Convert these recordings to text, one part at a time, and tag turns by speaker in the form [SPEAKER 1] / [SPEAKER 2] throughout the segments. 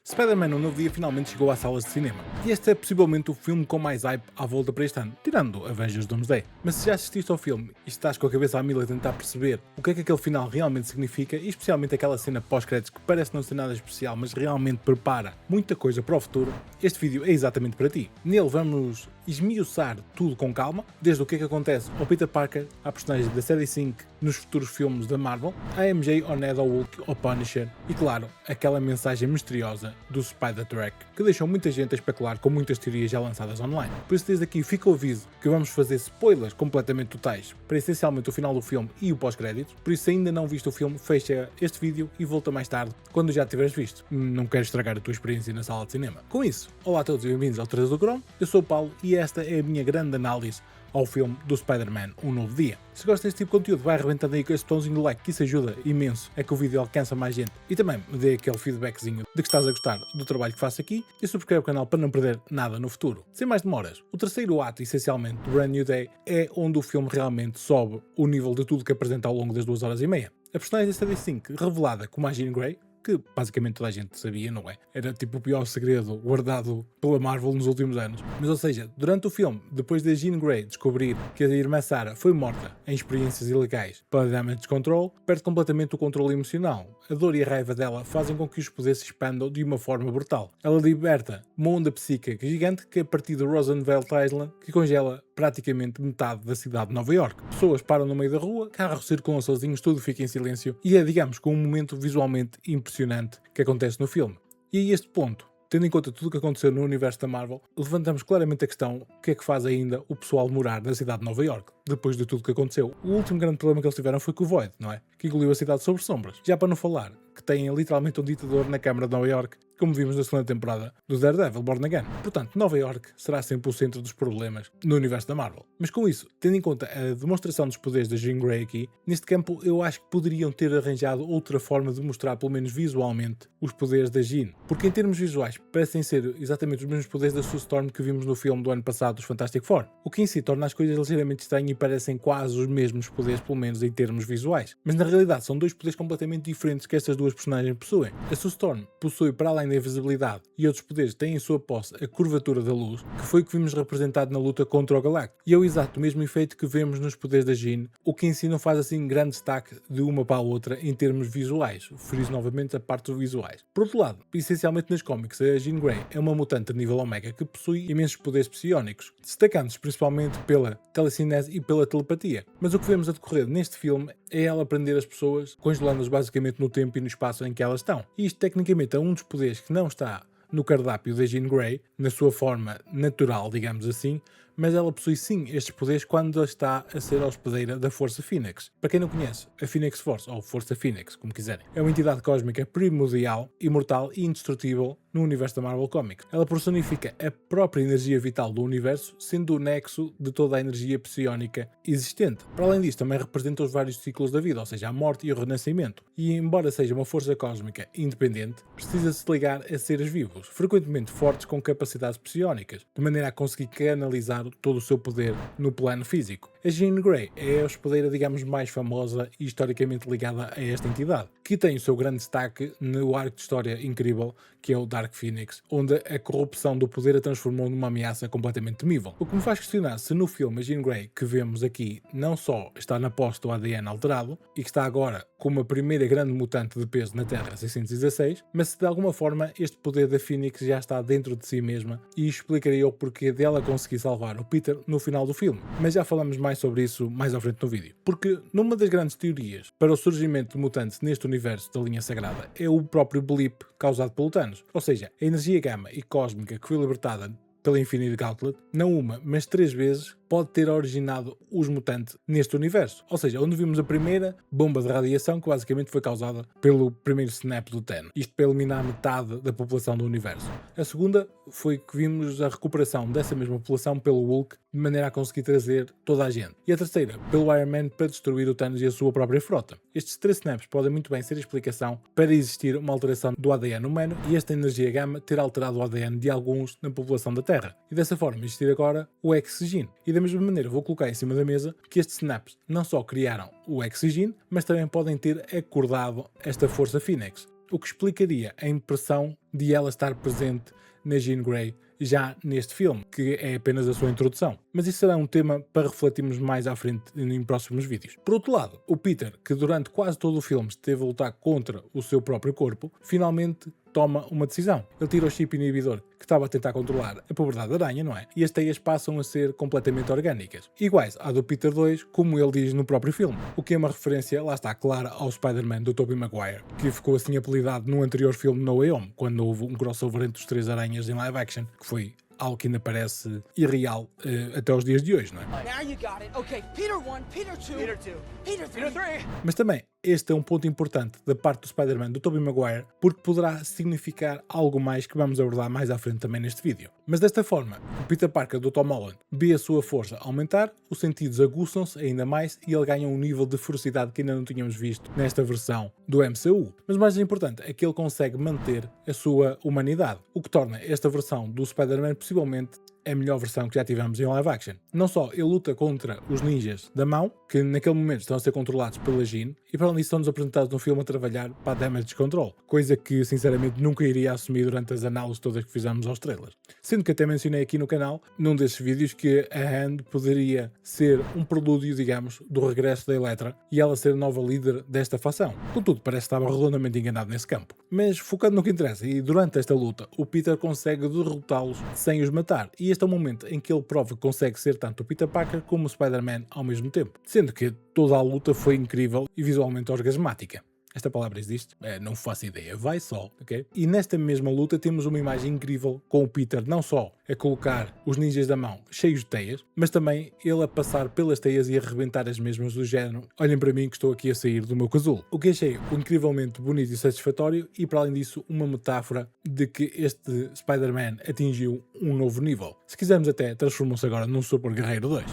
[SPEAKER 1] Spider-Man Um Novo Dia finalmente chegou às salas de cinema, e este é possivelmente o filme com mais hype à volta para este ano, tirando Avengers Doomsday. Mas se já assististe ao filme e estás com a cabeça a mil a tentar perceber o que é que aquele final realmente significa, e especialmente aquela cena pós-créditos que parece não ser nada especial, mas realmente prepara muita coisa para o futuro, este vídeo é exatamente para ti. Nele vamos esmiuçar tudo com calma, desde o que é que acontece ao Peter Parker, à personagem da série 5 nos futuros filmes da Marvel, a MJ, ao Ned, ao Hulk, ao Punisher e, claro, aquela mensagem misteriosa do Spider-Trek, que deixou muita gente a especular com muitas teorias já lançadas online. Por isso, desde aqui fica o aviso que vamos fazer spoilers completamente totais para essencialmente o final do filme e o pós-crédito. Por isso, se ainda não viste o filme, fecha este vídeo e volta mais tarde, quando já tiveres visto. Não quero estragar a tua experiência na sala de cinema. Com isso, olá a todos e bem-vindos ao Trazer do Chrome. Eu sou o Paulo e esta é a minha grande análise ao filme do Spider-Man Um Novo Dia. Se gostas deste tipo de conteúdo, vai arrebentando aí com esse botãozinho do like, que isso ajuda imenso a que o vídeo alcance mais gente. E também me dê aquele feedbackzinho de que estás a gostar do trabalho que faço aqui e subscreve o canal para não perder nada no futuro. Sem mais demoras, o terceiro ato, essencialmente, do Brand New Day é onde o filme realmente sobe o nível de tudo que apresenta ao longo das 2 horas e meia. A personagem da série 5, revelada como a Jean Grey, que basicamente toda a gente sabia, não é? Era tipo o pior segredo guardado pela Marvel nos últimos anos. Mas ou seja, durante o filme, depois da Jean Grey descobrir que a irmã Sarah foi morta em experiências ilegais pela Damage Control, perde completamente o controle emocional. A dor e a raiva dela fazem com que os poderes se expandam de uma forma brutal. Ela liberta uma onda psíquica gigante que, a partir de Roosevelt Island, que congela praticamente metade da cidade de Nova York. Pessoas param no meio da rua, carros circulam sozinhos, tudo fica em silêncio e é, digamos, com um momento visualmente impressionante que acontece no filme. E a este ponto, tendo em conta tudo o que aconteceu no universo da Marvel, levantamos claramente a questão: o que é que faz ainda o pessoal morar na cidade de Nova York, depois de tudo que aconteceu? O último grande problema que eles tiveram foi com o Void, não é? Que engoliu a cidade sobre sombras. Já para não falar que têm literalmente um ditador na Câmara de Nova York, como vimos na segunda temporada do Daredevil Born Again. Portanto, Nova York será sempre o centro dos problemas no universo da Marvel. Mas com isso, tendo em conta a demonstração dos poderes da Jean Grey aqui, neste campo eu acho que poderiam ter arranjado outra forma de mostrar, pelo menos visualmente, os poderes da Jean. Porque em termos visuais, parecem ser exatamente os mesmos poderes da Sue Storm que vimos no filme do ano passado dos Fantastic Four. O que em si torna as coisas ligeiramente estranhas e parecem quase os mesmos poderes, pelo menos em termos visuais. Mas na realidade são dois poderes completamente diferentes que estas duas personagens possuem. A Sue Storm possui, para além da invisibilidade e outros poderes, têm em sua posse a curvatura da luz, que foi o que vimos representado na luta contra o Galactus. E é o exato mesmo efeito que vemos nos poderes da Jean, o que em si não faz assim grande destaque de uma para a outra em termos visuais. Friso novamente a parte dos visuais. Por outro lado, essencialmente nas cómics, a Jean Grey é uma mutante de nível Omega que possui imensos poderes psionicos, destacando-se principalmente pela telecinese e pela telepatia. Mas o que vemos a decorrer neste filme é ela aprender as pessoas, congelando-as basicamente no tempo e no espaço em que elas estão. E isto tecnicamente é um dos poderes que não está no cardápio da Jean Grey, na sua forma natural, digamos assim, mas ela possui sim estes poderes quando está a ser hospedeira da Força Phoenix. Para quem não conhece, a Phoenix Force, ou Força Phoenix, como quiserem, é uma entidade cósmica primordial, imortal e indestrutível no universo da Marvel Comics. Ela personifica a própria energia vital do universo, sendo o nexo de toda a energia psiónica existente. Para além disso, também representa os vários ciclos da vida, ou seja, a morte e o renascimento. E embora seja uma força cósmica independente, precisa se ligar a seres vivos, frequentemente fortes com capacidades psiónicas, de maneira a conseguir canalizar todo o seu poder no plano físico. A Jean Grey é a hospedeira, digamos, mais famosa e historicamente ligada a esta entidade, que tem o seu grande destaque no arco de história incrível que é o Dark Phoenix, onde a corrupção do poder a transformou numa ameaça completamente temível. O que me faz questionar se no filme a Jean Grey que vemos aqui não só está na posse do ADN alterado e que está agora como a primeira grande mutante de peso na Terra 616, mas se de alguma forma este poder da Phoenix já está dentro de si mesma, e explicaria o porquê dela conseguir salvar o Peter no final do filme. Mas já falamos mais sobre isso mais à frente no vídeo. Porque numa das grandes teorias para o surgimento de mutantes neste universo da linha sagrada é o próprio blip causado pelo Thanos. Ou seja, a energia gama e cósmica que foi libertada pela Infinite Gauntlet, não uma, mas 3 vezes, pode ter originado os mutantes neste universo. Ou seja, onde vimos a primeira bomba de radiação que basicamente foi causada pelo primeiro snap do Thanos. Isto para eliminar metade da população do universo. A segunda foi que vimos a recuperação dessa mesma população pelo Hulk, de maneira a conseguir trazer toda a gente. E a terceira, pelo Iron Man para destruir o Thanos e a sua própria frota. Estes 3 snaps podem muito bem ser a explicação para existir uma alteração do ADN humano e esta energia gama ter alterado o ADN de alguns na população da Terra. E dessa forma existir agora o X-Gene. E da mesma maneira vou colocar em cima da mesa que estes snaps não só criaram o X-Gene, mas também podem ter acordado esta força Phoenix. o que explicaria a impressão de ela estar presente na Jean Grey já neste filme, que é apenas a sua introdução. Mas isso será um tema para refletirmos mais à frente em próximos vídeos. Por outro lado, o Peter, que durante quase todo o filme esteve a lutar contra o seu próprio corpo, finalmente toma uma decisão. Ele tira o chip inibidor que estava a tentar controlar a puberdade da aranha, não é? E as teias passam a ser completamente orgânicas. Iguais à do Peter 2, como ele diz no próprio filme. O que é uma referência, lá está, clara ao Spider-Man do Tobey Maguire, que ficou assim apelidado no anterior filme No Way Home, quando houve um crossover entre os 3 aranhas em live action, que foi algo que ainda parece irreal até os dias de hoje, não é?
[SPEAKER 2] Now you got it. Okay, Peter 1, Peter 2, Peter 2, Peter 3.
[SPEAKER 1] Mas também, este é um ponto importante da parte do Spider-Man do Tobey Maguire, porque poderá significar algo mais que vamos abordar mais à frente também neste vídeo. Mas desta forma, o Peter Parker do Tom Holland vê a sua força aumentar, os sentidos aguçam-se ainda mais e ele ganha um nível de ferocidade que ainda não tínhamos visto nesta versão do MCU. Mas o mais importante é que ele consegue manter a sua humanidade, o que torna esta versão do Spider-Man possivelmente é a melhor versão que já tivemos em live action. Não só ele luta contra os ninjas da mão, que naquele momento estão a ser controlados pela Jean, e para além disso são-nos apresentados no filme a trabalhar para a Damage Control, coisa que sinceramente nunca iria assumir durante as análises todas que fizemos aos trailers. Sendo que até mencionei aqui no canal, num desses vídeos, que a Hand poderia ser um prelúdio, digamos, do regresso da Elektra e ela ser a nova líder desta facção. Contudo, parece que estava redondamente enganado nesse campo. Mas focando no que interessa, e durante esta luta, o Peter consegue derrotá-los sem os matar, e este é o momento em que ele prova que consegue ser tanto o Peter Parker como o Spider-Man ao mesmo tempo, sendo que toda a luta foi incrível e visualmente orgasmática. Esta palavra existe? Não faço ideia, vai só, ok? E nesta mesma luta temos uma imagem incrível com o Peter não só a colocar os ninjas da mão cheios de teias, mas também ele a passar pelas teias e a arrebentar as mesmas do género. Olhem para mim que estou aqui a sair do meu casulo. O que achei incrivelmente bonito e satisfatório e, para além disso, uma metáfora de que este Spider-Man atingiu um novo nível. Se quisermos até, transformou-se agora num Super Guerreiro 2.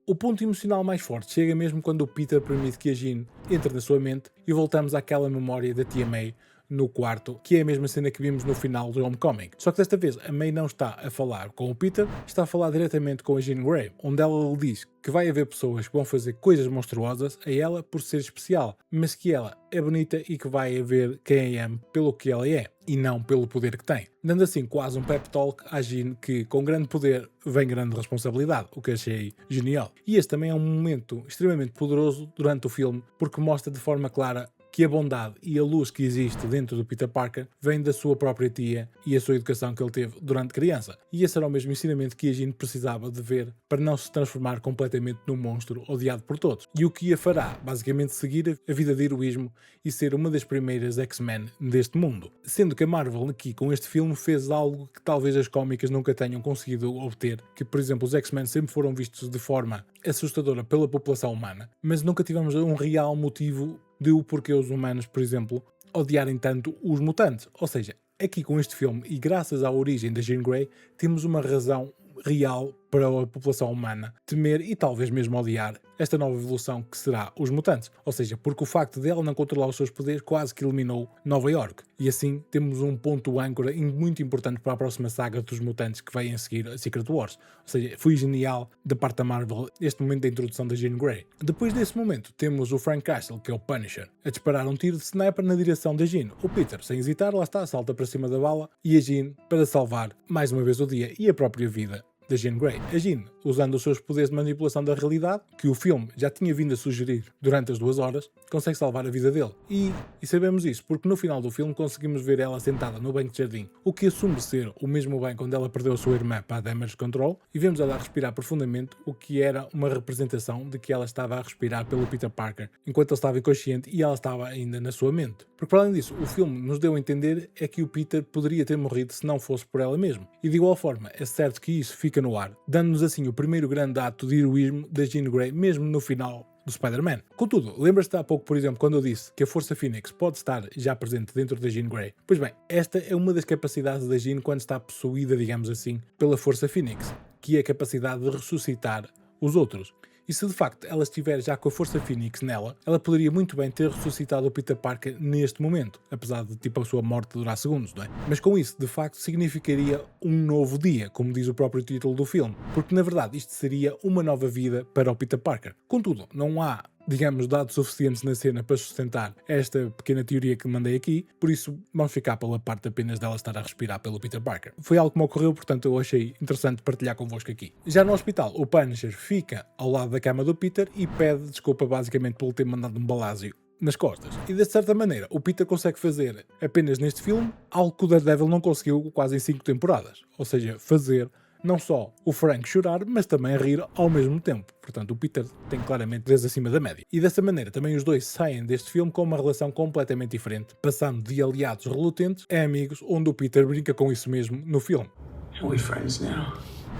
[SPEAKER 1] O ponto emocional mais forte chega mesmo quando o Peter permite que a Jean entre na sua mente e voltamos àquela memória da tia May no quarto, que é a mesma cena que vimos no final do Homecoming. Só que desta vez a May não está a falar com o Peter, está a falar diretamente com a Jean Grey, onde ela lhe diz que vai haver pessoas que vão fazer coisas monstruosas a ela por ser especial, mas que ela é bonita e que vai haver quem a ama pelo que ela é, e não pelo poder que tem. Dando assim quase um pep talk à Jean que com grande poder vem grande responsabilidade, o que achei genial. E este também é um momento extremamente poderoso durante o filme, porque mostra de forma clara que a bondade e a luz que existe dentro do Peter Parker vem da sua própria tia e a sua educação que ele teve durante criança. E esse era o mesmo ensinamento que a Jean precisava de ver para não se transformar completamente num monstro odiado por todos. E o que a fará, basicamente, seguir a vida de heroísmo e ser uma das primeiras X-Men deste mundo. Sendo que a Marvel aqui com este filme fez algo que talvez as cómicas nunca tenham conseguido obter, que por exemplo os X-Men sempre foram vistos de forma assustadora pela população humana, mas nunca tivemos um real motivo de o porquê os humanos, por exemplo, odiarem tanto os mutantes. Ou seja, aqui com este filme e graças à origem da Jean Grey, temos uma razão real para a população humana temer e talvez mesmo odiar esta nova evolução que será os mutantes. Ou seja, porque o facto dela não controlar os seus poderes quase que eliminou Nova York. E assim temos um ponto âncora muito importante para a próxima saga dos mutantes que vem a seguir a Secret Wars. Ou seja, foi genial da parte da Marvel este momento da introdução da Jean Grey. Depois desse momento temos o Frank Castle, que é o Punisher, a disparar um tiro de sniper na direção da Jean. O Peter, sem hesitar, lá está, salta para cima da bala e a Jean para salvar mais uma vez o dia e a própria vida da Jean Grey. A Jean, usando os seus poderes de manipulação da realidade, que o filme já tinha vindo a sugerir durante as 2 horas, consegue salvar a vida dele. E sabemos isso porque no final do filme conseguimos ver ela sentada no banco de jardim, o que assume ser o mesmo banco onde ela perdeu a sua irmã para a Damage Control, e vemos ela a respirar profundamente, o que era uma representação de que ela estava a respirar pelo Peter Parker, enquanto ele estava inconsciente e ela estava ainda na sua mente. Porque para além disso, o filme nos deu a entender é que o Peter poderia ter morrido se não fosse por ela mesma. E de igual forma, é certo que isso fica no ar, dando-nos assim o primeiro grande ato de heroísmo da Jean Grey, mesmo no final do Spider-Man. Contudo, lembras-te há pouco, por exemplo, quando eu disse que a Força Fênix pode estar já presente dentro da Jean Grey? Pois bem, esta é uma das capacidades da Jean quando está possuída, digamos assim, pela Força Fênix, que é a capacidade de ressuscitar os outros. E se de facto ela estiver já com a Força Fênix nela, ela poderia muito bem ter ressuscitado o Peter Parker neste momento, apesar de tipo a sua morte durar segundos, não é? Mas com isso, de facto, significaria um novo dia, como diz o próprio título do filme, porque na verdade isto seria uma nova vida para o Peter Parker. Contudo, não há digamos, dados suficientes na cena para sustentar esta pequena teoria que mandei aqui, por isso vamos ficar pela parte apenas dela estar a respirar pelo Peter Parker. Foi algo que me ocorreu, portanto eu achei interessante partilhar convosco aqui. Já no hospital, o Punisher fica ao lado da cama do Peter e pede desculpa basicamente por ter mandado um balásio nas costas. E de certa maneira, o Peter consegue fazer apenas neste filme algo que o Daredevil não conseguiu quase em 5 temporadas. Ou seja, fazer não só o Frank chorar, mas também rir ao mesmo tempo. Portanto, o Peter tem claramente desde acima da média. E dessa maneira, também os dois saem deste filme com uma relação completamente diferente, passando de aliados relutentes a amigos, onde o Peter brinca com isso mesmo no filme.
[SPEAKER 3] Are we friends now?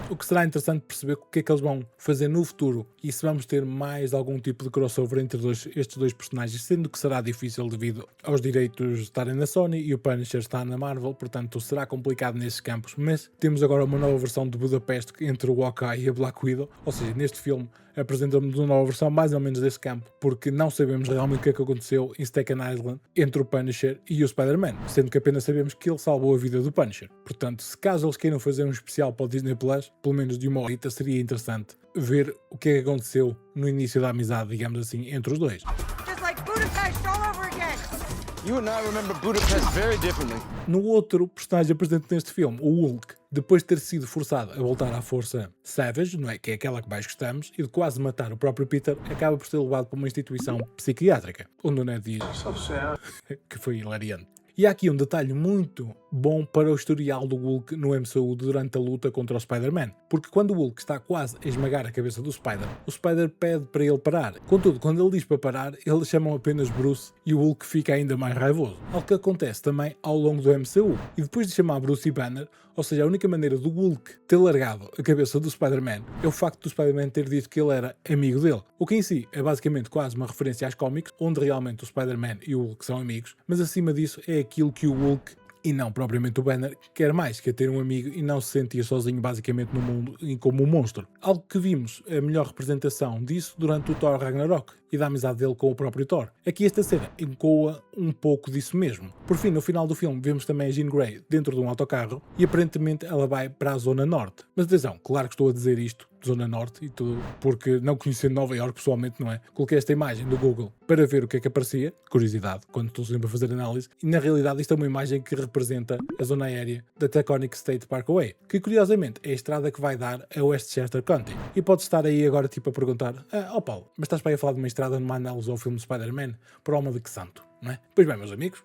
[SPEAKER 1] O que será interessante perceber o que é que eles vão fazer no futuro e se vamos ter mais algum tipo de crossover entre estes dois personagens, sendo que será difícil devido aos direitos estarem na Sony e o Punisher está na Marvel, portanto será complicado nesses campos, mas temos agora uma nova versão de Budapeste entre o Hawkeye e a Black Widow, ou seja, neste filme apresentamos uma nova versão mais ou menos desse campo, porque não sabemos realmente o que é que aconteceu em Staten Island entre o Punisher e o Spider-Man, sendo que apenas sabemos que ele salvou a vida do Punisher. Portanto, se caso eles queiram fazer um especial para o Disney Plus, pelo menos de uma horita, seria interessante ver o que é que aconteceu no início da amizade, digamos assim, entre os dois.
[SPEAKER 2] Just like Budapest all over again.
[SPEAKER 3] You and I remember Budapest very differently.
[SPEAKER 1] No outro personagem presente neste filme, o Hulk, depois de ter sido forçado a voltar à força Savage, não é? Que é aquela que mais gostamos, e de quase matar o próprio Peter, acaba por ser levado para uma instituição psiquiátrica, onde o Ned diz
[SPEAKER 3] So sad.
[SPEAKER 1] que foi hilariante. E há aqui um detalhe muito bom para o historial do Hulk no MCU durante a luta contra o Spider-Man, porque quando o Hulk está quase a esmagar a cabeça do Spider, o Spider pede para ele parar. Contudo, quando ele diz para parar, eles chamam apenas Bruce e o Hulk fica ainda mais raivoso. Algo que acontece também ao longo do MCU. E depois de chamar Bruce e Banner, ou seja, a única maneira do Hulk ter largado a cabeça do Spider-Man é o facto do Spider-Man ter dito que ele era amigo dele. O que em si é basicamente quase uma referência às cómics, onde realmente o Spider-Man e o Hulk são amigos, mas acima disso é aquilo que o Hulk, e não propriamente o Banner, quer mais que ter um amigo e não se sentir sozinho basicamente no mundo e como um monstro. Algo que vimos a melhor representação disso durante o Thor Ragnarok e da amizade dele com o próprio Thor. Aqui esta cena ecoa um pouco disso mesmo. Por fim, no final do filme, vemos também a Jean Grey dentro de um autocarro e aparentemente ela vai para a Zona Norte. Mas atenção, claro que estou a dizer isto, Zona Norte e tudo, porque não conhecendo Nova Iorque pessoalmente, não é? Coloquei esta imagem do Google para ver o que é que aparecia, curiosidade, quando estou sempre a fazer análise, e na realidade isto é uma imagem que representa a zona aérea da Taconic State Parkway, que curiosamente é a estrada que vai dar a Westchester County. E pode estar aí agora tipo a perguntar, Paulo, mas estás para aí a falar de uma estrada numa análise ao filme Spider-Man? Por alma de que santo, não é? Pois bem, meus amigos,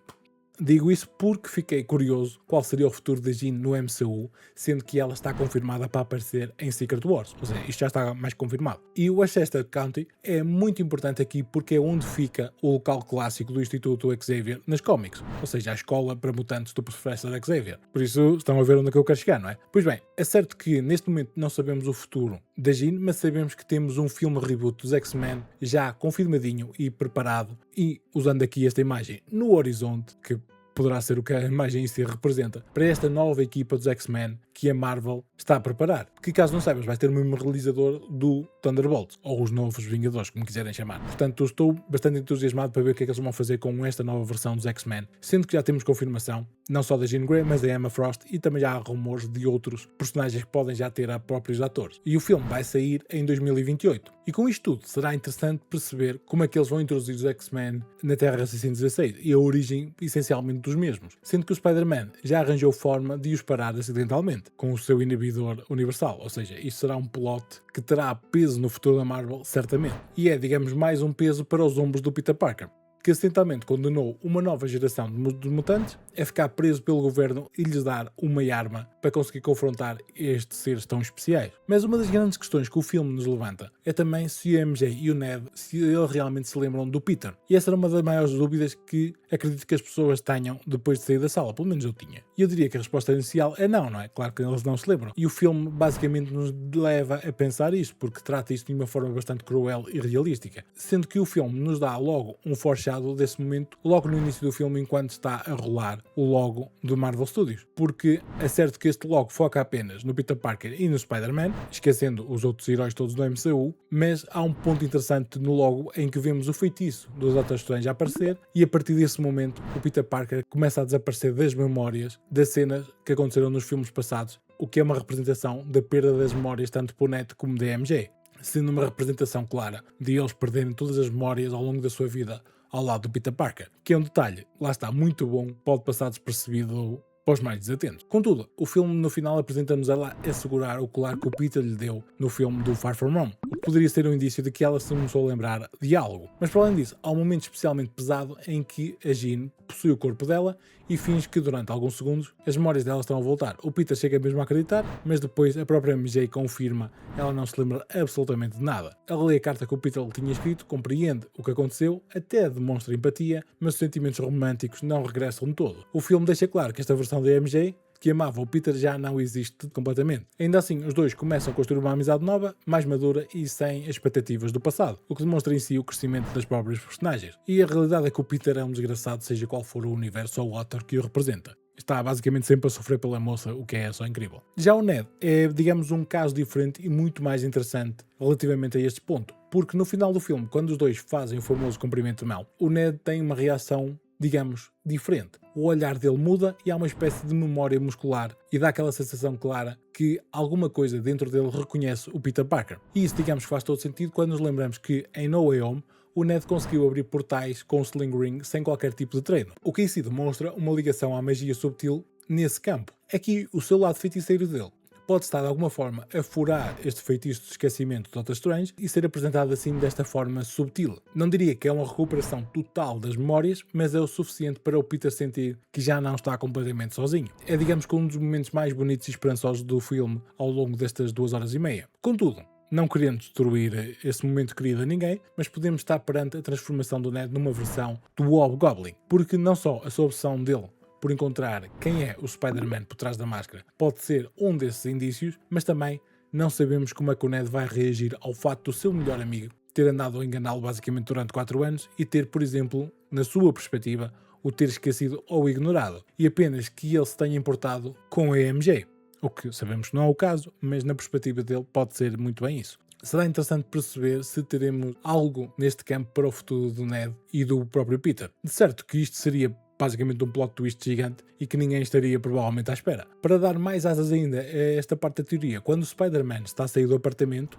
[SPEAKER 1] digo isso porque fiquei curioso qual seria o futuro da Jean no MCU, sendo que ela está confirmada para aparecer em Secret Wars, ou seja, isto já está mais confirmado. E o Westchester County é muito importante aqui porque é onde fica o local clássico do Instituto Xavier nas cómics, ou seja, a escola para mutantes do Professor Xavier. Por isso estão a ver onde é que eu quero chegar, não é? Pois bem, é certo que neste momento não sabemos o futuro da Jean, mas sabemos que temos um filme reboot dos X-Men já confirmadinho e preparado, e usando aqui esta imagem no horizonte, que poderá ser o que a imagem em si representa, para esta nova equipa dos X-Men que a Marvel está a preparar. Que, caso não saibas, vai ter o mesmo realizador do Thunderbolts, ou os Novos Vingadores, como quiserem chamar. Portanto, estou bastante entusiasmado para ver o que é que eles vão fazer com esta nova versão dos X-Men, sendo que já temos confirmação, não só da Jean Grey, mas da Emma Frost, e também já há rumores de outros personagens que podem já ter a próprios atores. E o filme vai sair em 2028. E com isto tudo, será interessante perceber como é que eles vão introduzir os X-Men na Terra 616 e a origem, essencialmente, dos mesmos, sendo que o Spider-Man já arranjou forma de os parar acidentalmente, com o seu inibidor universal, ou seja, isso será um plot que terá peso no futuro da Marvel, certamente. E é, digamos, mais um peso para os ombros do Peter Parker, que acidentalmente condenou uma nova geração de mutantes a ficar preso pelo governo e lhes dar uma arma para conseguir confrontar estes seres tão especiais. Mas uma das grandes questões que o filme nos levanta é também se o MJ e o Ned, se eles realmente se lembram do Peter. E essa era uma das maiores dúvidas que acredito que as pessoas tenham depois de sair da sala, pelo menos eu tinha. E eu diria que a resposta inicial é não é? Claro que eles não se lembram. E o filme basicamente nos leva a pensar isso, porque trata isto de uma forma bastante cruel e realística. Sendo que o filme nos dá logo um foreshadow desse momento, logo no início do filme, enquanto está a rolar o logo do Marvel Studios. Porque é certo que este logo foca apenas no Peter Parker e no Spider-Man, esquecendo os outros heróis todos do MCU, mas há um ponto interessante no logo em que vemos o feitiço do Doutor Strange a aparecer, e a partir desse momento o Peter Parker começa a desaparecer das memórias das cenas que aconteceram nos filmes passados, o que é uma representação da perda das memórias tanto por Ned como da MJ. sendo uma representação clara de eles perderem todas as memórias ao longo da sua vida ao lado do Peter Parker, que é um detalhe, lá está, muito bom, pode passar despercebido para os mais desatentos. Contudo, o filme no final apresenta-nos ela a segurar o colar que o Peter lhe deu no filme do Far From Home, o que poderia ser um indício de que ela se começou a lembrar de algo. Mas para além disso, há um momento especialmente pesado em que a Jean possui o corpo dela e finge que durante alguns segundos as memórias dela estão a voltar. O Peter chega mesmo a acreditar, mas depois a própria MJ confirma, ela não se lembra absolutamente de nada. Ela lê a carta que o Peter lhe tinha escrito, compreende o que aconteceu, até demonstra empatia, mas os sentimentos românticos não regressam de todo. O filme deixa claro que esta versão da MJ que amava o Peter já não existe completamente. Ainda assim, os dois começam a construir uma amizade nova, mais madura e sem expectativas do passado, o que demonstra em si o crescimento das próprias personagens. E a realidade é que o Peter é um desgraçado, seja qual for o universo ou o ator que o representa. Está basicamente sempre a sofrer pela moça, o que é só incrível. Já o Ned é, digamos, um caso diferente e muito mais interessante relativamente a este ponto, porque no final do filme, quando os dois fazem o famoso cumprimento de mão, o Ned tem uma reação, digamos, diferente. O olhar dele muda e há uma espécie de memória muscular e dá aquela sensação clara que alguma coisa dentro dele reconhece o Peter Parker. E isso, digamos, faz todo sentido quando nos lembramos que em No Way Home o Ned conseguiu abrir portais com o Sling Ring sem qualquer tipo de treino, o que em si demonstra uma ligação à magia subtil nesse campo. Aqui, o seu lado feiticeiro dele pode estar de alguma forma a furar este feitiço de esquecimento de Doctor Strange e ser apresentado assim desta forma subtil. Não diria que é uma recuperação total das memórias, mas é o suficiente para o Peter sentir que já não está completamente sozinho. É, digamos, que um dos momentos mais bonitos e esperançosos do filme ao longo destas 2h30. Contudo, não querendo destruir esse momento querido a ninguém, mas podemos estar perante a transformação do Ned numa versão do Hobgoblin, porque não só a sua opção dele por encontrar quem é o Spider-Man por trás da máscara pode ser um desses indícios, mas também não sabemos como é que o Ned vai reagir ao facto do seu melhor amigo ter andado a enganá-lo basicamente durante 4 anos e ter, por exemplo, na sua perspectiva, o ter esquecido ou ignorado, e apenas que ele se tenha importado com a MJ. O que sabemos que não é o caso, mas na perspectiva dele pode ser muito bem isso. Será interessante perceber se teremos algo neste campo para o futuro do Ned e do próprio Peter. De certo que isto seria basicamente um plot twist gigante e que ninguém estaria provavelmente à espera. Para dar mais asas ainda a esta parte da teoria, quando o Spider-Man está a sair do apartamento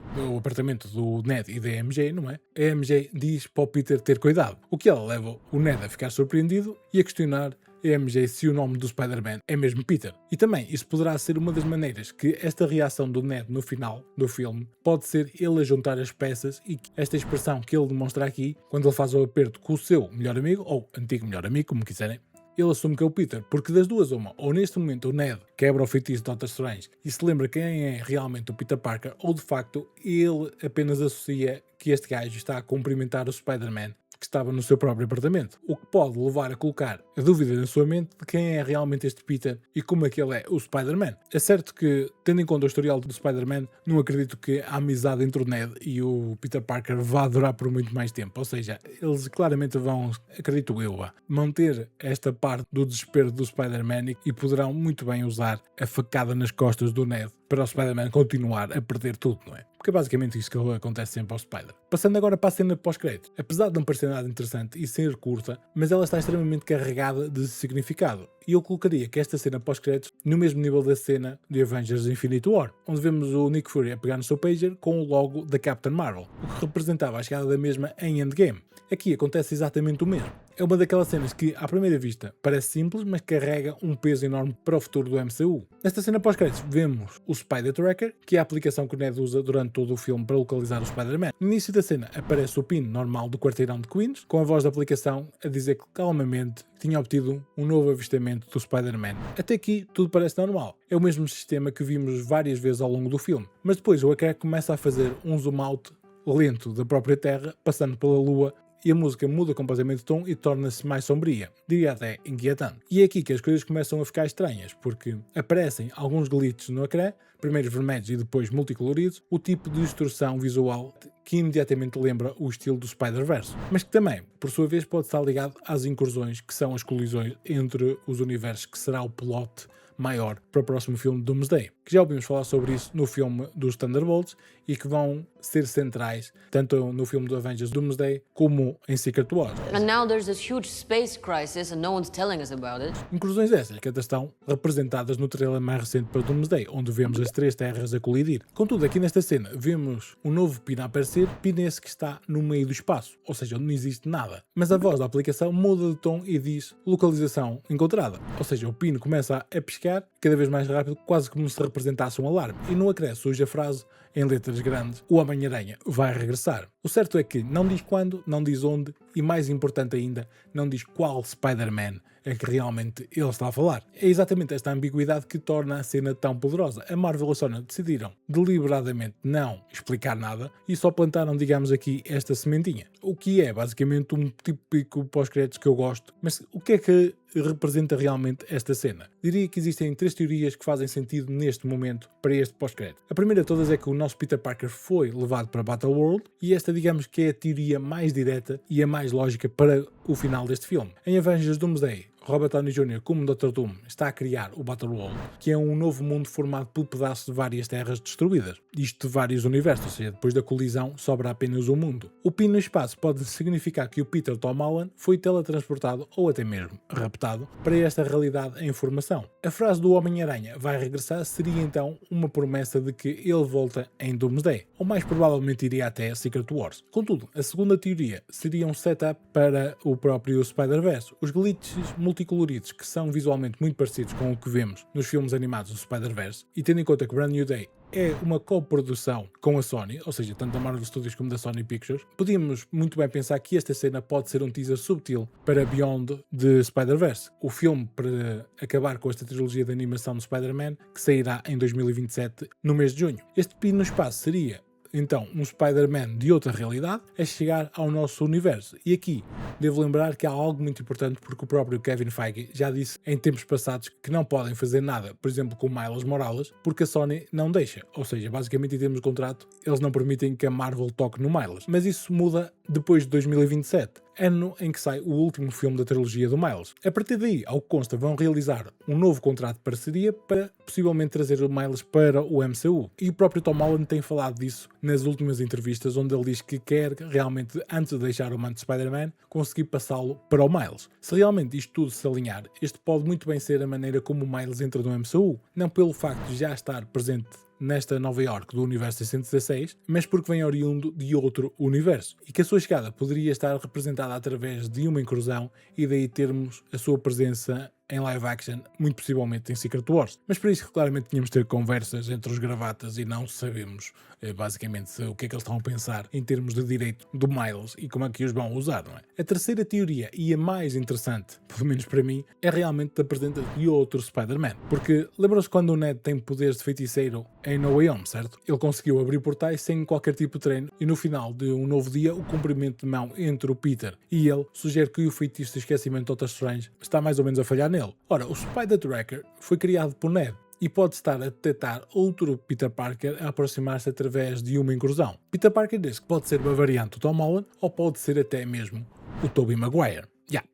[SPEAKER 1] do Ned e da MJ, não é? A MJ diz para o Peter ter cuidado, o que ela leva o Ned a ficar surpreendido e a questionar a MJ se o nome do Spider-Man é mesmo Peter. E também isso poderá ser uma das maneiras que esta reação do Ned no final do filme pode ser ele a juntar as peças e esta expressão que ele demonstra aqui, quando ele faz o aperto com o seu melhor amigo, ou antigo melhor amigo, como quiserem, ele assume que é o Peter, porque das duas uma, ou neste momento o Ned quebra o feitiço de Doctor Strange e se lembra quem é realmente o Peter Parker, ou de facto ele apenas associa que este gajo está a cumprimentar o Spider-Man que estava no seu próprio apartamento, o que pode levar a colocar a dúvida na sua mente de quem é realmente este Peter e como é que ele é o Spider-Man. É certo que, tendo em conta o historial do Spider-Man, não acredito que a amizade entre o Ned e o Peter Parker vá durar por muito mais tempo, ou seja, eles claramente vão, acredito eu, manter esta parte do desespero do Spider-Man e poderão muito bem usar a facada nas costas do Ned para o Spider-Man continuar a perder tudo, não é? Porque é basicamente isso que acontece sempre ao Spider. Passando agora para a cena pós-crédito. Apesar de não parecer nada interessante e ser curta, mas ela está extremamente carregada de significado. E eu colocaria que esta cena pós-créditos no mesmo nível da cena de Avengers Infinity War, onde vemos o Nick Fury a pegar no seu pager com o logo da Captain Marvel, o que representava a chegada da mesma em Endgame. Aqui acontece exatamente o mesmo. É uma daquelas cenas que, à primeira vista, parece simples, mas carrega um peso enorme para o futuro do MCU. Nesta cena pós-créditos vemos o Spider-Tracker, que é a aplicação que o Ned usa durante todo o filme para localizar o Spider-Man. No início da cena aparece o pin normal do quarteirão de Queens, com a voz da aplicação a dizer que calmamente tinha obtido um novo avistamento do Spider-Man. Até aqui tudo parece normal. É o mesmo sistema que vimos várias vezes ao longo do filme. Mas depois o hacker começa a fazer um zoom out lento da própria Terra, passando pela Lua, e a música muda completamente de tom e torna-se mais sombria, diria até inquietante. E é aqui que as coisas começam a ficar estranhas, porque aparecem alguns glitches no ecrã, primeiro vermelhos e depois multicoloridos, o tipo de distorção visual que imediatamente lembra o estilo do Spider-Verse, mas que também, por sua vez, pode estar ligado às incursões, que são as colisões entre os universos, que será o plot maior para o próximo filme de Doomsday, que já ouvimos falar sobre isso no filme dos Thunderbolts e que vão ser centrais tanto no filme do Avengers Doomsday como em Secret Wars.
[SPEAKER 4] And now there's this huge space crisis and no one's telling us about it.
[SPEAKER 1] Incursões essas que até estão representadas no trailer mais recente para Doomsday, onde vemos as três terras a colidir. Contudo, aqui nesta cena vemos um novo pino a aparecer, pino esse que está no meio do espaço, ou seja, onde não existe nada. Mas a voz da aplicação muda de tom e diz localização encontrada, ou seja, o pino começa a piscar cada vez mais rápido, quase como se representasse um alarme, e no acréscimo surge a frase em letras grandes: o Homem-Aranha vai regressar. O certo é que não diz quando, não diz onde e, mais importante ainda, não diz qual Spider-Man é que realmente ele está a falar. É exatamente esta ambiguidade que torna a cena tão poderosa. A Marvel e a Sony decidiram deliberadamente não explicar nada e só plantaram, digamos aqui, esta sementinha. O que é basicamente um típico pós-créditos que eu gosto. Mas o que é que representa realmente esta cena? Diria que existem três teorias que fazem sentido neste momento para este pós-crédito. A primeira de todas é que o nosso Peter Parker foi levado para Battleworld e esta, digamos que é a teoria mais direta e a mais lógica para o final deste filme. Em Avengers Doomsday, Robert Downey Jr., como Dr. Doom, está a criar o Battleworld, que é um novo mundo formado por pedaços de várias terras destruídas. Isto de vários universos, ou seja, depois da colisão sobra apenas um mundo. O pino no espaço pode significar que o Peter Tom Holland foi teletransportado ou até mesmo raptado para esta realidade em formação. A frase do Homem-Aranha vai regressar seria então uma promessa de que ele volta em Doomsday, ou mais provavelmente iria até Secret Wars. Contudo, a segunda teoria seria um setup para o próprio Spider-Verse. Os glitches multicoloridos que são visualmente muito parecidos com o que vemos nos filmes animados do Spider-Verse, e tendo em conta que Brand New Day é uma coprodução com a Sony, ou seja, tanto da Marvel Studios como da Sony Pictures, podíamos muito bem pensar que esta cena pode ser um teaser subtil para Beyond de Spider-Verse, o filme para acabar com esta trilogia de animação do Spider-Man, que sairá em 2027, no mês de junho. Este pino no espaço seria então um Spider-Man de outra realidade a chegar ao nosso universo. E aqui devo lembrar que há algo muito importante, porque o próprio Kevin Feige já disse em tempos passados que não podem fazer nada, por exemplo com Miles Morales, porque a Sony não deixa. Ou seja, basicamente em termos de contrato, eles não permitem que a Marvel toque no Miles. Mas isso muda depois de 2027, ano em que sai o último filme da trilogia do Miles. A partir daí, ao que consta, vão realizar um novo contrato de parceria para possivelmente trazer o Miles para o MCU. E o próprio Tom Holland tem falado disso nas últimas entrevistas, onde ele diz que quer realmente, antes de deixar o manto de Spider-Man, conseguir passá-lo para o Miles. Se realmente isto tudo se alinhar, este pode muito bem ser a maneira como o Miles entra no MCU, não pelo facto de já estar presente nesta Nova York do universo 616, mas porque vem oriundo de outro universo, e que a sua chegada poderia estar representada através de uma incursão e daí termos a sua presença em live action, muito possivelmente em Secret Wars. Mas para isso claramente tínhamos de ter conversas entre os gravatas e não sabemos basicamente o que é que eles estão a pensar em termos de direito do Miles e como é que os vão usar, não é? A terceira teoria, e a mais interessante, pelo menos para mim, é realmente a presença de outro Spider-Man. Porque lembram-se quando o Ned tem poderes de feiticeiro em No Way Home, certo? Ele conseguiu abrir portais sem qualquer tipo de treino e no final de um novo dia o cumprimento de mão entre o Peter e ele sugere que o feitiço de esquecimento de Doctor Strange está mais ou menos a falhar nele. Ora, o Spider-Tracker foi criado por Ned e pode estar a detectar outro Peter Parker a aproximar-se através de uma incursão. Peter Parker diz que pode ser uma variante do Tom Holland ou pode ser até mesmo o Tobey Maguire.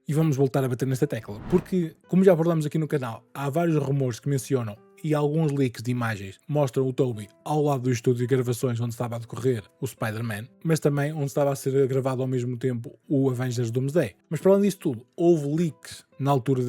[SPEAKER 1] E vamos voltar a bater nesta tecla, porque, como já abordamos aqui no canal, há vários rumores que mencionam e alguns leaks de imagens mostram o Tobey ao lado do estúdio de gravações onde estava a decorrer o Spider-Man, mas também onde estava a ser gravado ao mesmo tempo o Avengers Doomsday. Mas para além disso tudo, houve leaks na altura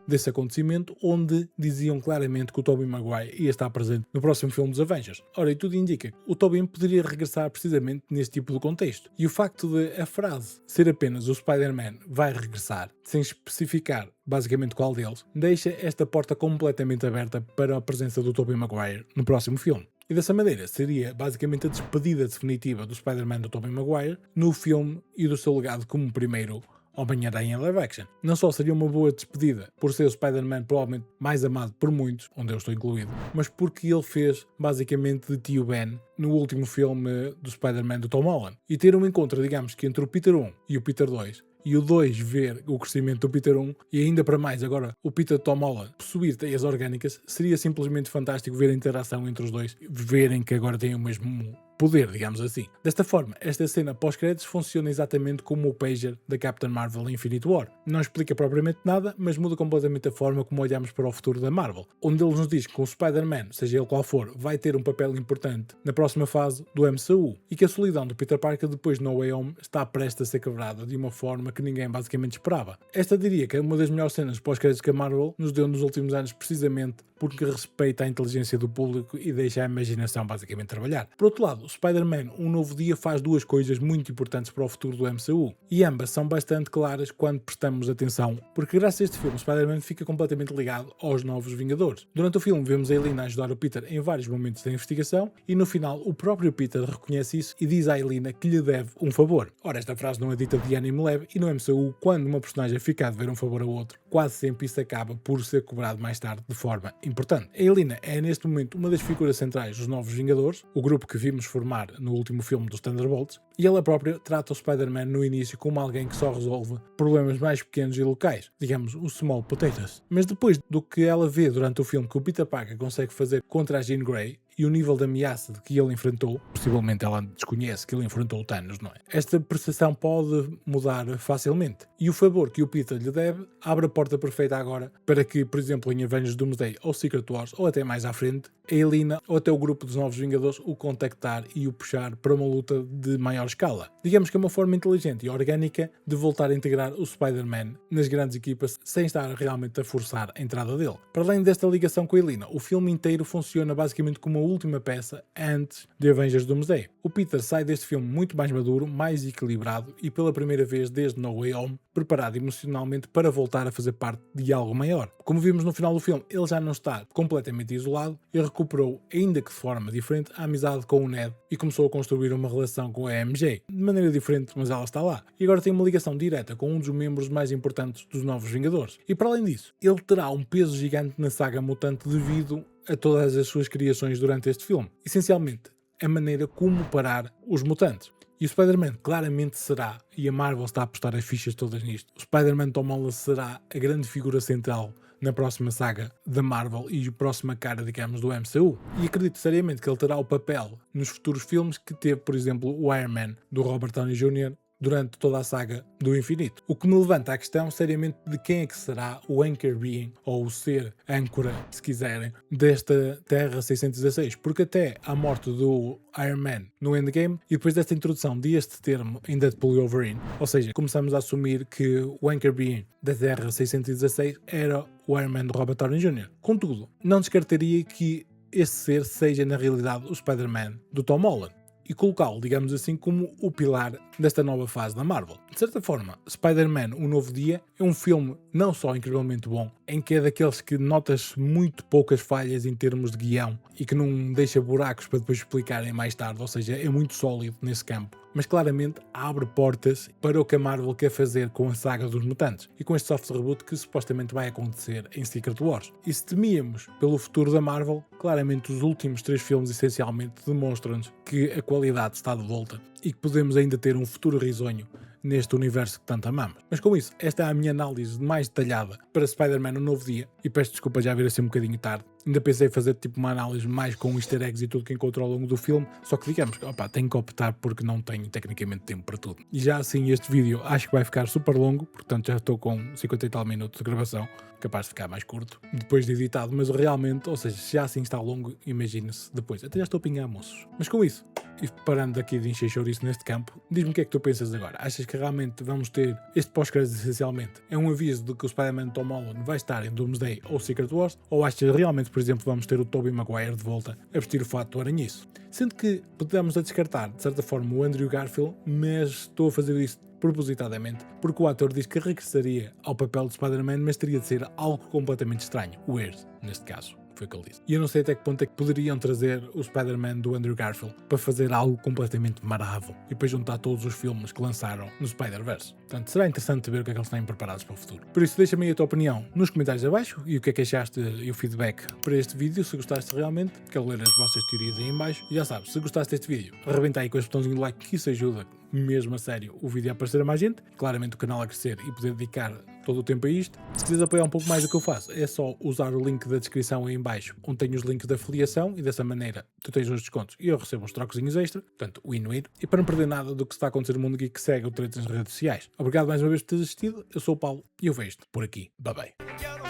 [SPEAKER 1] desse acontecimento onde diziam claramente que o Tobey Maguire ia estar presente no próximo filme dos Avengers. Ora, e tudo indica que o Tobey poderia regressar precisamente neste tipo de contexto. E o facto de a frase ser apenas o Spider-Man vai regressar, sem especificar basicamente qual deles, deixa esta porta completamente aberta para a presença do Tobey Maguire no próximo filme. E dessa maneira seria basicamente a despedida definitiva do Spider-Man do Tobey Maguire no filme e do seu legado como primeiro Homem-Aranha em live action. Não só seria uma boa despedida por ser o Spider-Man provavelmente mais amado por muitos, onde eu estou incluído, mas porque ele fez basicamente de tio Ben no último filme do Spider-Man do Tom Holland. E ter um encontro, digamos que entre o Peter 1 e o Peter 2, e o 2 ver o crescimento do Peter 1 e ainda para mais agora o Peter Tom Holland possuir teias orgânicas, seria simplesmente fantástico ver a interação entre os dois, verem que agora têm o mesmo poder, digamos assim. Desta forma, esta cena pós-créditos funciona exatamente como o pager da Captain Marvel em Infinite War. Não explica propriamente nada, mas muda completamente a forma como olhamos para o futuro da Marvel, onde ele nos diz que o Spider-Man, seja ele qual for, vai ter um papel importante na próxima fase do MCU e que a solidão do Peter Parker depois de No Way Home está prestes a ser quebrada de uma forma que ninguém basicamente esperava. Esta diria que é uma das melhores cenas pós-créditos que a Marvel nos deu nos últimos anos, precisamente porque respeita a inteligência do público e deixa a imaginação basicamente trabalhar. Por outro lado, o Spider-Man Um Novo Dia faz duas coisas muito importantes para o futuro do MCU, e ambas são bastante claras quando prestamos atenção, porque graças a este filme o Spider-Man fica completamente ligado aos Novos Vingadores. Durante o filme vemos a Elina ajudar o Peter em vários momentos da investigação, e no final o próprio Peter reconhece isso e diz à Elina que lhe deve um favor. Ora, esta frase não é dita de ânimo leve, e no MCU, quando uma personagem fica a dever um favor ao outro, quase sempre isso acaba por ser cobrado mais tarde de forma importante. A Elina é neste momento uma das figuras centrais dos Novos Vingadores, o grupo que vimos formar no último filme dos Thunderbolts, e ela própria trata o Spider-Man no início como alguém que só resolve problemas mais pequenos e locais, digamos, o small potatoes. Mas depois do que ela vê durante o filme que o Peter Parker consegue fazer contra a Jean Grey, e o nível de ameaça de que ele enfrentou, possivelmente ela desconhece que ele enfrentou o Thanos, não é? Esta percepção pode mudar facilmente. E o favor que o Peter lhe deve abre a porta perfeita agora para que, por exemplo, em Avengers Doomsday ou Secret Wars, ou até mais à frente, a Elina ou até o grupo dos Novos Vingadores o contactar e o puxar para uma luta de maior escala. Digamos que é uma forma inteligente e orgânica de voltar a integrar o Spider-Man nas grandes equipas sem estar realmente a forçar a entrada dele. Para além desta ligação com a Elina, o filme inteiro funciona basicamente como uma última peça antes de Avengers Doomsday. O Peter sai deste filme muito mais maduro, mais equilibrado e pela primeira vez desde No Way Home, preparado emocionalmente para voltar a fazer parte de algo maior. Como vimos no final do filme, ele já não está completamente isolado e recuperou, ainda que de forma diferente, a amizade com o Ned e começou a construir uma relação com a MJ. De maneira diferente, mas ela está lá. E agora tem uma ligação direta com um dos membros mais importantes dos Novos Vingadores. E para além disso, ele terá um peso gigante na saga mutante devido a todas as suas criações durante este filme. Essencialmente, a maneira como parar os mutantes. E o Spider-Man claramente será, e a Marvel está a apostar as fichas todas nisto, o Spider-Man Tom Holland será a grande figura central na próxima saga da Marvel e a próxima cara, digamos, do MCU. E acredito seriamente que ele terá o papel nos futuros filmes que teve, por exemplo, o Iron Man, do Robert Downey Jr., durante toda a saga do infinito. O que me levanta a questão, seriamente, de quem é que será o Anchor Being, ou o ser âncora, se quiserem, desta Terra 616, porque até a morte do Iron Man no Endgame, e depois desta introdução deste termo em Deadpool e Wolverine, ou seja, começamos a assumir que o Anchor Being da Terra 616 era o Iron Man de Robert Downey Jr. Contudo, não descartaria que esse ser seja, na realidade, o Spider-Man do Tom Holland, e colocá-lo, digamos assim, como o pilar desta nova fase da Marvel. De certa forma, Spider-Man Um Novo Dia é um filme não só incrivelmente bom, em que é daqueles que notas muito poucas falhas em termos de guião e que não deixa buracos para depois explicarem mais tarde, ou seja, é muito sólido nesse campo, mas claramente abre portas para o que a Marvel quer fazer com a saga dos mutantes e com este soft reboot que supostamente vai acontecer em Secret Wars. E se temíamos pelo futuro da Marvel, claramente os últimos 3 filmes essencialmente demonstram-nos que a qualidade está de volta e que podemos ainda ter um futuro risonho neste universo que tanto amamos. Mas com isso, esta é a minha análise mais detalhada para Spider-Man Um Novo Dia, e peço desculpa já vir assim um bocadinho tarde. Ainda pensei em fazer tipo uma análise mais com easter eggs e tudo que encontro ao longo do filme, só que digamos que tenho que optar porque não tenho tecnicamente tempo para tudo. E já assim este vídeo acho que vai ficar super longo, portanto já estou com 50 e tal minutos de gravação, capaz de ficar mais curto depois de editado, mas realmente, ou seja, se já assim está longo, imagine-se depois. Até já estou a pingar moços. Mas com isso, e parando aqui de encher chouriço neste campo, diz-me o que é que tu pensas agora. Achas que realmente vamos ter este pós-crédito essencialmente? É um aviso de que o Spider-Man Tom Holland vai estar em Doomsday ou Secret Wars? Ou achas realmente, por exemplo, vamos ter o Tobey Maguire de volta a vestir o fato do aranhiço? Sendo que podemos a descartar, de certa forma, o Andrew Garfield, mas estou a fazer isso propositadamente, porque o ator diz que regressaria ao papel de Spider-Man, mas teria de ser algo completamente estranho, weird, neste caso. Foi o que ele disse. E eu não sei até que ponto é que poderiam trazer o Spider-Man do Andrew Garfield para fazer algo completamente maravo e depois juntar todos os filmes que lançaram no Spider-Verse. Portanto, será interessante ver o que é que eles têm preparados para o futuro. Por isso, deixa-me aí a tua opinião nos comentários abaixo e o que é que achaste e o feedback para este vídeo, se gostaste realmente. Quero ler as vossas teorias aí em baixo. E já sabes, se gostaste deste vídeo, arrebenta aí com esse botãozinho de like, que isso ajuda mesmo a sério o vídeo a aparecer a mais gente, claramente o canal a crescer e poder dedicar todo o tempo a isto. Se quiseres apoiar um pouco mais do que eu faço, é só usar o link da descrição aí em baixo, onde tenho os links de afiliação, e dessa maneira tu tens os descontos e eu recebo uns trocozinhos extra, portanto win-win, e para não perder nada do que está a acontecer no mundo geek, segue o Tretas nas redes sociais. Obrigado mais uma vez por teres assistido, eu sou o Paulo e eu vejo-te por aqui. Bye bye.